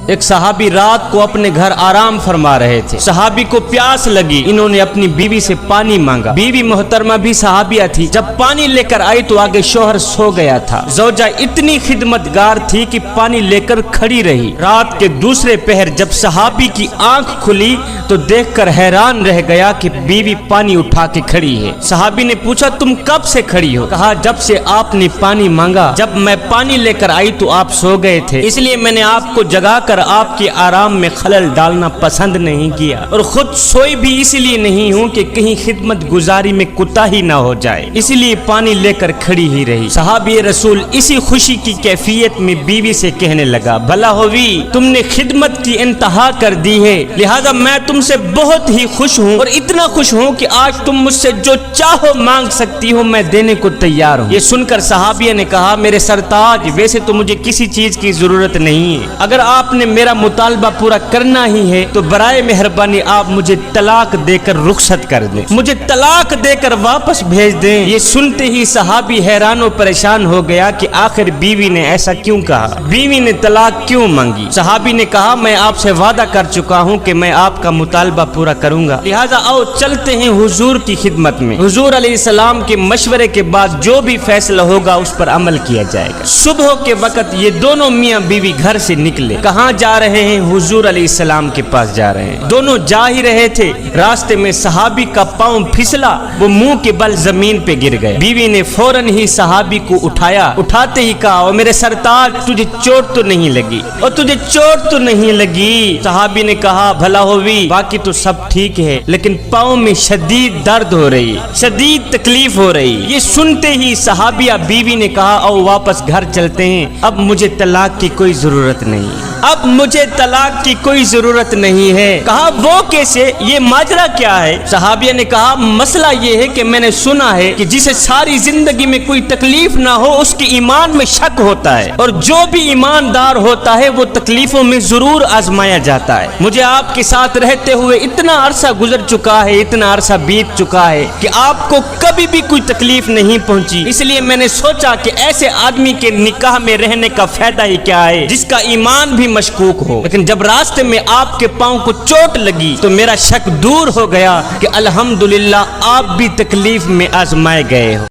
ایک صحابی رات کو اپنے گھر آرام فرما رہے تھے، صحابی کو پیاس لگی، انہوں نے اپنی بیوی سے پانی مانگا، بیوی محترمہ بھی صحابیہ تھی، جب پانی لے کر آئی تو آگے شوہر سو گیا تھا، زوجہ اتنی خدمتگار تھی کہ پانی لے کر کھڑی رہی، رات کے دوسرے پہر جب صحابی کی آنکھ کھلی تو دیکھ کر حیران رہ گیا کہ بیوی پانی اٹھا کے کھڑی ہے، صحابی نے پوچھا تم کب سے کھڑی ہو؟ کہا جب سے آپ نے پانی مانگا، جب میں پانی لے کر آئی تو آپ سو گئے تھے، اس لیے میں نے آپ کو جگا کر آپ کے آرام میں خلل ڈالنا پسند نہیں کیا، اور خود سوئی بھی اس لیے نہیں ہوں کہ کہیں خدمت گزاری میں کوتاہی نہ ہو جائے، اس لیے پانی لے کر کھڑی ہی رہی۔ صحابی رسول اسی خوشی کی کیفیت میں بیوی سے کہنے لگا بھلا ہوئی تم نے خدمت کی انتہا کر دی ہے، لہذا میں تم سے بہت ہی خوش ہوں، اور اتنا خوش ہوں کہ آج تم مجھ سے جو چاہو مانگ سکتی ہو، میں دینے کو تیار ہوں۔ یہ سن کر صحابیہ نے کہا میرے سرتاج ویسے تو مجھے کسی چیز کی ضرورت نہیں ہے، اگر آپ نے میرا مطالبہ پورا کرنا ہی ہے تو برائے مہربانی آپ مجھے طلاق دے کر رخصت کر دیں، مجھے طلاق دے کر واپس بھیج دیں۔ یہ سنتے ہی صحابی حیران و پریشان ہو گیا کہ آخر بیوی نے ایسا کیوں کہا، بیوی نے طلاق کیوں مانگی؟ صحابی نے کہا میں آپ سے وعدہ کر چکا ہوں کہ میں آپ کا مطالبہ پورا کروں گا، لہذا آؤ چلتے ہیں حضور کی خدمت میں، حضور علیہ السلام کے مشورے کے بعد جو بھی فیصلہ ہوگا اس پر عمل کیا جائے گا۔ صبح کے وقت یہ دونوں میاں بیوی گھر سے نکلے، کہاں جا رہے ہیں؟ حضور علیہ السلام کے پاس جا رہے ہیں، دونوں جا ہی رہے تھے، راستے میں صحابی کا پاؤں پھسلا، وہ منہ کے بل زمین پہ گر گئے، بیوی نے فوراً ہی صحابی کو اٹھایا، اٹھاتے ہی کہا او میرے سرتاج تجھے چوٹ تو نہیں لگی، اور تجھے چوٹ تو نہیں لگی؟ صحابی نے کہا بھلا ہوئی باقی تو سب ٹھیک ہے لیکن پاؤں میں شدید درد ہو رہی، شدید تکلیف ہو رہی۔ یہ سنتے ہی صحابیہ بیوی نے کہا او واپس گھر چلتے ہیں، اب مجھے طلاق کی کوئی ضرورت نہیں، اب مجھے طلاق کی کوئی ضرورت نہیں ہے۔ کہا وہ کیسے، یہ ماجرا کیا ہے؟ صحابیہ نے کہا مسئلہ یہ ہے کہ میں نے سنا ہے کہ جسے ساری زندگی میں کوئی تکلیف نہ ہو اس کے ایمان میں شک ہوتا ہے، اور جو بھی ایماندار ہوتا ہے وہ تکلیفوں میں ضرور آزمایا جاتا ہے، مجھے آپ کے ساتھ رہتے ہوئے اتنا عرصہ گزر چکا ہے، اتنا عرصہ بیت چکا ہے کہ آپ کو کبھی بھی کوئی تکلیف نہیں پہنچی، اس لیے میں نے سوچا کہ ایسے آدمی کے نکاح میں رہنے کا فائدہ ہی کیا ہے جس کا ایمان بھی مشکوک ہو، لیکن جب راستے میں آپ کے پاؤں کو چوٹ لگی تو میرا شک دور ہو گیا کہ الحمدللہ آپ بھی تکلیف میں آزمائے گئے ہو۔